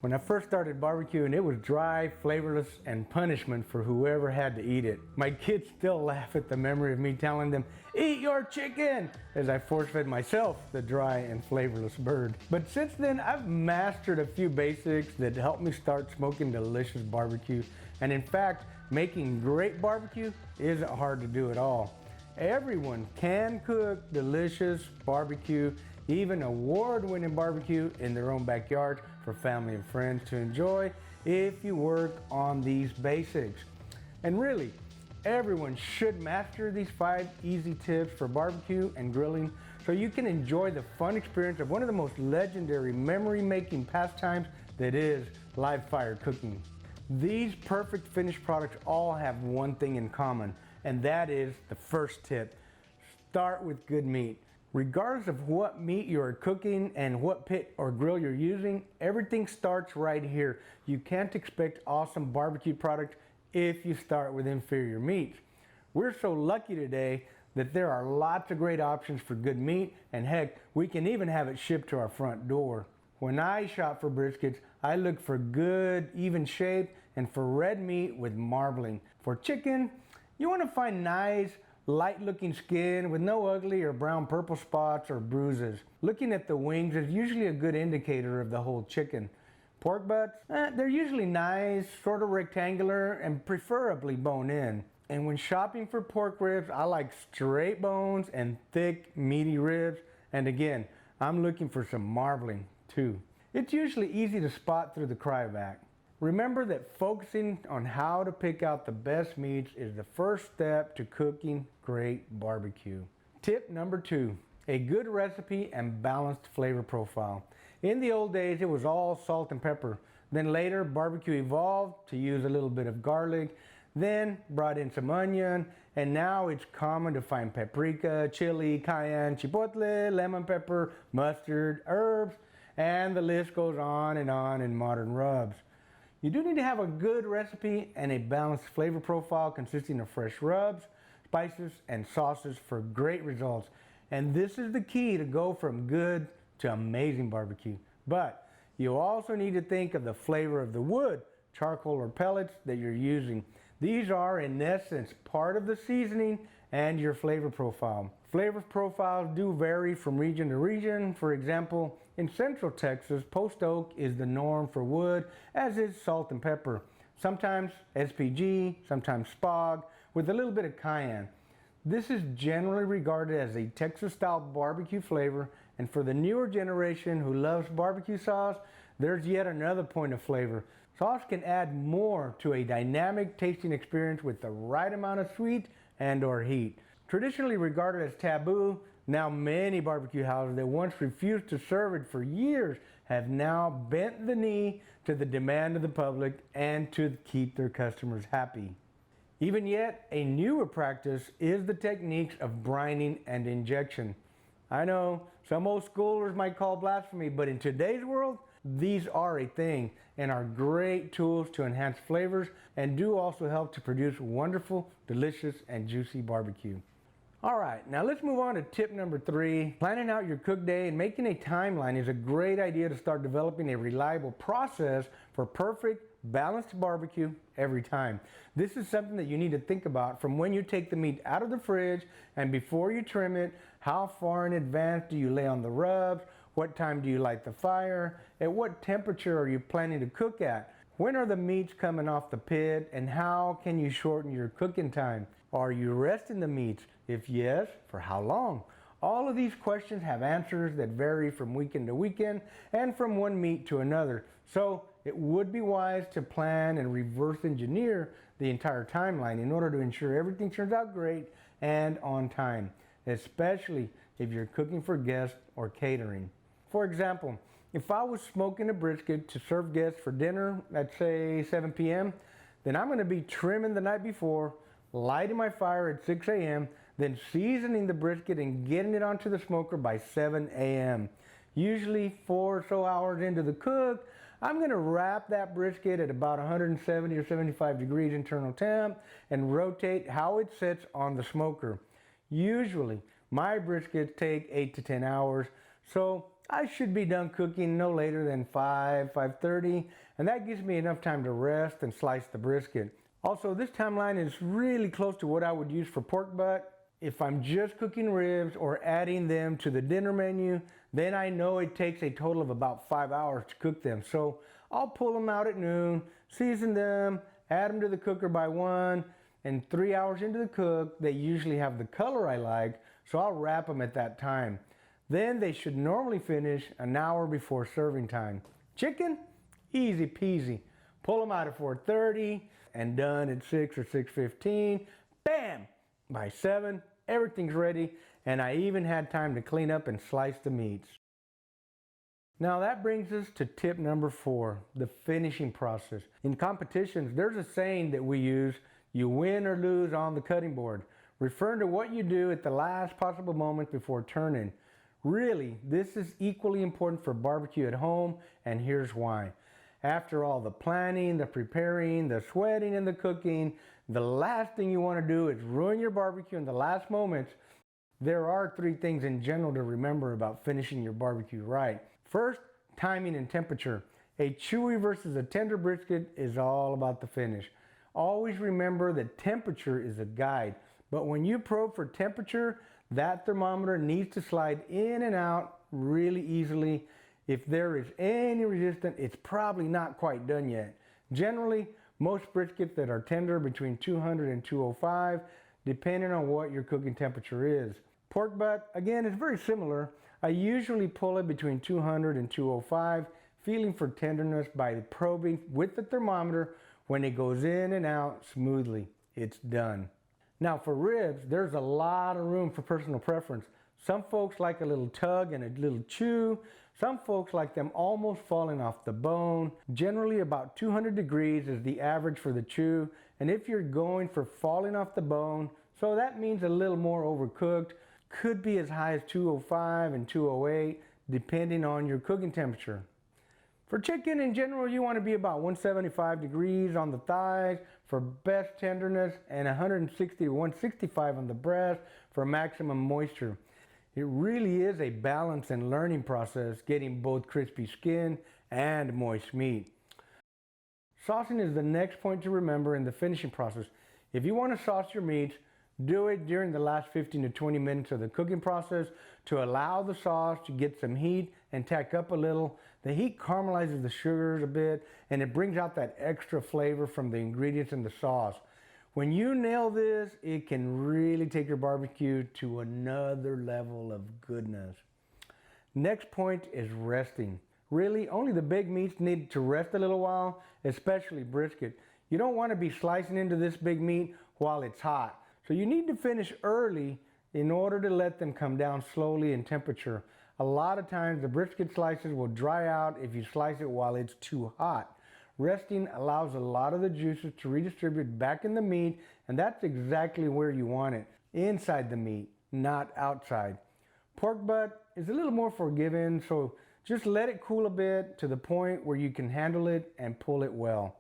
When I first started barbecuing, it was dry, flavorless, and punishment for whoever had to eat it. My kids still laugh at the memory of me telling them, "Eat your chicken," as I force-fed myself the dry and flavorless bird. But since then, I've mastered a few basics that helped me start smoking delicious barbecue. And in fact, making great barbecue isn't hard to do at all. Everyone can cook delicious barbecue, even award-winning barbecue in their own backyard for family and friends to enjoy if you work on these basics. And really, everyone should master these 5 easy tips for barbecue and grilling so you can enjoy the fun experience of one of the most legendary memory-making pastimes that is live fire cooking. These perfect finished products all have one thing in common, and that is the first tip. Start with good meat. Regardless of what meat you are cooking and what pit or grill you're using, everything starts right here. You can't expect awesome barbecue products if you start with inferior meats. We're so lucky today that there are lots of great options for good meat, and heck, we can even have it shipped to our front door. When I shop for briskets, I look for good, even shape, and for red meat with marbling. For chicken, you want to find nice, light looking skin with no ugly or brown purple spots or bruises. Looking at the wings is usually a good indicator of the whole chicken. Pork butts, they're usually nice, sort of rectangular, and preferably bone in. And when shopping for pork ribs, I like straight bones and thick, meaty ribs. And again, I'm looking for some marbling too. It's usually easy to spot through the cryovac. Remember that focusing on how to pick out the best meats is the first step to cooking great barbecue. Tip number 2, a good recipe and balanced flavor profile. In the old days, it was all salt and pepper. Then later, barbecue evolved to use a little bit of garlic, then brought in some onion, and now it's common to find paprika, chili, cayenne, chipotle, lemon pepper, mustard, herbs, and the list goes on in modern rubs. You do need to have a good recipe and a balanced flavor profile consisting of fresh rubs, spices, and sauces for great results. And this is the key to go from good to amazing barbecue. But you also need to think of the flavor of the wood, charcoal, or pellets that you're using. These are, in essence, part of the seasoning and your flavor profile. Flavor profiles do vary from region to region. For example, in Central Texas, post oak is the norm for wood, as is salt and pepper. Sometimes SPG, sometimes spog, with a little bit of cayenne. This is generally regarded as a Texas-style barbecue flavor, and for the newer generation who loves barbecue sauce, there's yet another point of flavor. Sauce can add more to a dynamic tasting experience with the right amount of sweet and/or heat. Traditionally regarded as taboo, now many barbecue houses that once refused to serve it for years have now bent the knee to the demand of the public and to keep their customers happy. Even yet, a newer practice is the techniques of brining and injection. I know some old schoolers might call blasphemy, but in today's world, these are a thing and are great tools to enhance flavors and do also help to produce wonderful, delicious, and juicy barbecue. Alright, now let's move on to tip number 3. Planning out your cook day and making a timeline is a great idea to start developing a reliable process for perfect, balanced barbecue every time. This is something that you need to think about from when you take the meat out of the fridge and before you trim it. How far in advance do you lay on the rubs? What time do you light the fire? At what temperature are you planning to cook at? When are the meats coming off the pit, and how can you shorten your cooking time? Are you resting the meats? If yes, for how long? All of these questions have answers that vary from weekend to weekend and from one meat to another. So it would be wise to plan and reverse engineer the entire timeline in order to ensure everything turns out great and on time, especially if you're cooking for guests or catering. For example, if I was smoking a brisket to serve guests for dinner at say 7 p.m., then I'm going to be trimming the night before, lighting my fire at 6 a.m., then seasoning the brisket and getting it onto the smoker by 7 a.m. Usually 4 or so hours into the cook, I'm going to wrap that brisket at about 170 or 75 degrees internal temp and rotate how it sits on the smoker. Usually my briskets take 8 to 10 hours, so I should be done cooking no later than 5:30, and that gives me enough time to rest and slice the brisket. Also, this timeline is really close to what I would use for pork butt. If I'm just cooking ribs or adding them to the dinner menu, then I know it takes a total of about 5 hours to cook them. So I'll pull them out at noon, season them, add them to the cooker by 1, and 3 hours into the cook, they usually have the color I like, so I'll wrap them at that time. Then they should normally finish an hour before serving time. Chicken, easy peasy. Pull them out at 4:30 and done at 6 or 6:15. Bam! By 7, everything's ready, and I even had time to clean up and slice the meats. Now that brings us to tip number 4, the finishing process. In competitions, there's a saying that we use, you win or lose on the cutting board, referring to what you do at the last possible moment before turning. Really, this is equally important for barbecue at home, and here's why. After all the planning, the preparing, the sweating, and the cooking, the last thing you want to do is ruin your barbecue in the last moments. There are 3 things in general to remember about finishing your barbecue right. First, timing and temperature. A chewy versus a tender brisket is all about the finish. Always remember that temperature is a guide, but when you probe for temperature, that thermometer needs to slide in and out really easily. If there is any resistance, it's probably not quite done yet. Generally, most briskets that are tender between 200 and 205, depending on what your cooking temperature is. Pork butt, again, is very similar. I usually pull it between 200 and 205, feeling for tenderness by probing with the thermometer. When it goes in and out smoothly, it's done. Now for ribs, there's a lot of room for personal preference. Some folks like a little tug and a little chew. Some folks like them almost falling off the bone. Generally about 200 degrees is the average for the chew. And if you're going for falling off the bone, so that means a little more overcooked, could be as high as 205 and 208, depending on your cooking temperature. For chicken in general, you want to be about 175 degrees on the thighs for best tenderness and 160 to 165 on the breast for maximum moisture. It really is a balance and learning process, getting both crispy skin and moist meat. Saucing is the next point to remember in the finishing process. If you want to sauce your meats, do it during the last 15 to 20 minutes of the cooking process to allow the sauce to get some heat and tack up a little. The heat caramelizes the sugars a bit and it brings out that extra flavor from the ingredients in the sauce. When you nail this, it can really take your barbecue to another level of goodness. Next point is resting. Really, only the big meats need to rest a little while, especially brisket. You don't want to be slicing into this big meat while it's hot. So you need to finish early in order to let them come down slowly in temperature. A lot of times the brisket slices will dry out if you slice it while it's too hot. Resting allows a lot of the juices to redistribute back in the meat, and that's exactly where you want it, inside the meat, not outside. Pork butt is a little more forgiving, so just let it cool a bit to the point where you can handle it and pull it well.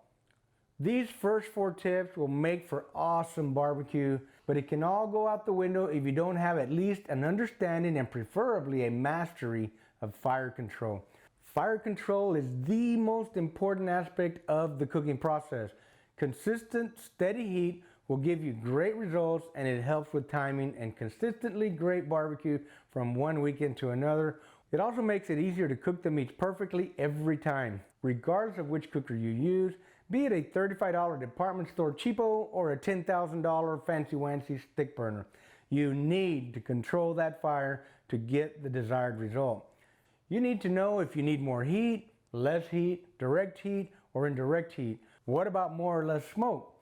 These first 4 tips will make for awesome barbecue, but it can all go out the window if you don't have at least an understanding and preferably a mastery of fire control. Fire control is the most important aspect of the cooking process. Consistent, steady heat will give you great results, and it helps with timing and consistently great barbecue from one weekend to another. It also makes it easier to cook the meats perfectly every time, regardless of which cooker you use, be it a $35 department store cheapo or a $10,000 fancy-wancy stick burner. You need to control that fire to get the desired result. You need to know if you need more heat, less heat, direct heat, or indirect heat. What about more or less smoke?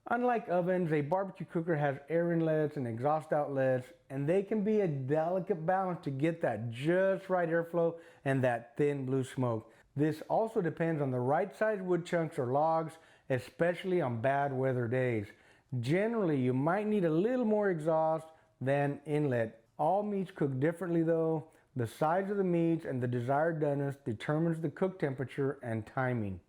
Unlike ovens, a barbecue cooker has air inlets and exhaust outlets, and they can be a delicate balance to get that just right airflow and that thin blue smoke. This also depends on the right size wood chunks or logs, especially on bad weather days. Generally, you might need a little more exhaust than inlet. All meats cook differently though. The size of the meats and the desired doneness determines the cook temperature and timing.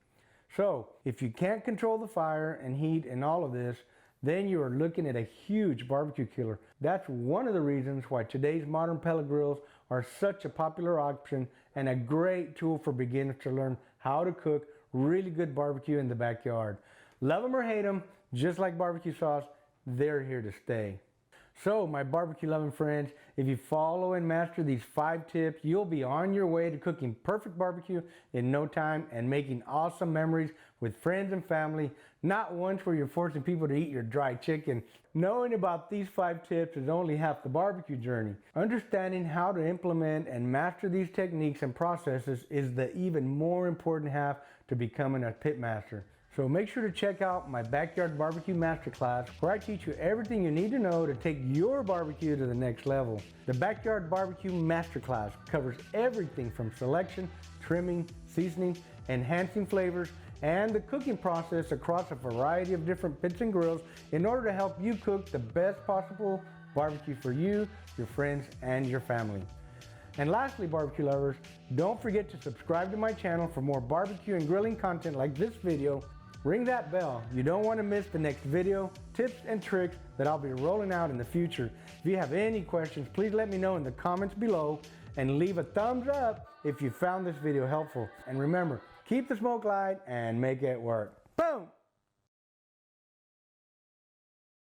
So, if you can't control the fire and heat and all of this, then you are looking at a huge barbecue killer. That's one of the reasons why today's modern pellet grills are such a popular option and a great tool for beginners to learn how to cook really good barbecue in the backyard. Love them or hate them, just like barbecue sauce, they're here to stay. So my barbecue loving friends, if you follow and master these 5 tips, you'll be on your way to cooking perfect barbecue in no time and making awesome memories with friends and family, not once where you're forcing people to eat your dry chicken. Knowing about these 5 tips is only half the barbecue journey. Understanding how to implement and master these techniques and processes is the even more important half to becoming a pitmaster. So make sure to check out my Backyard Barbecue Masterclass, where I teach you everything you need to know to take your barbecue to the next level. The Backyard Barbecue Masterclass covers everything from selection, trimming, seasoning, enhancing flavors, and the cooking process across a variety of different pits and grills in order to help you cook the best possible barbecue for you, your friends, and your family. And lastly, barbecue lovers, don't forget to subscribe to my channel for more barbecue and grilling content like this video. Ring that bell. You don't want to miss the next video, tips, and tricks that I'll be rolling out in the future. If you have any questions, please let me know in the comments below and leave a thumbs up if you found this video helpful. And remember, keep the smoke light and make it work. Boom!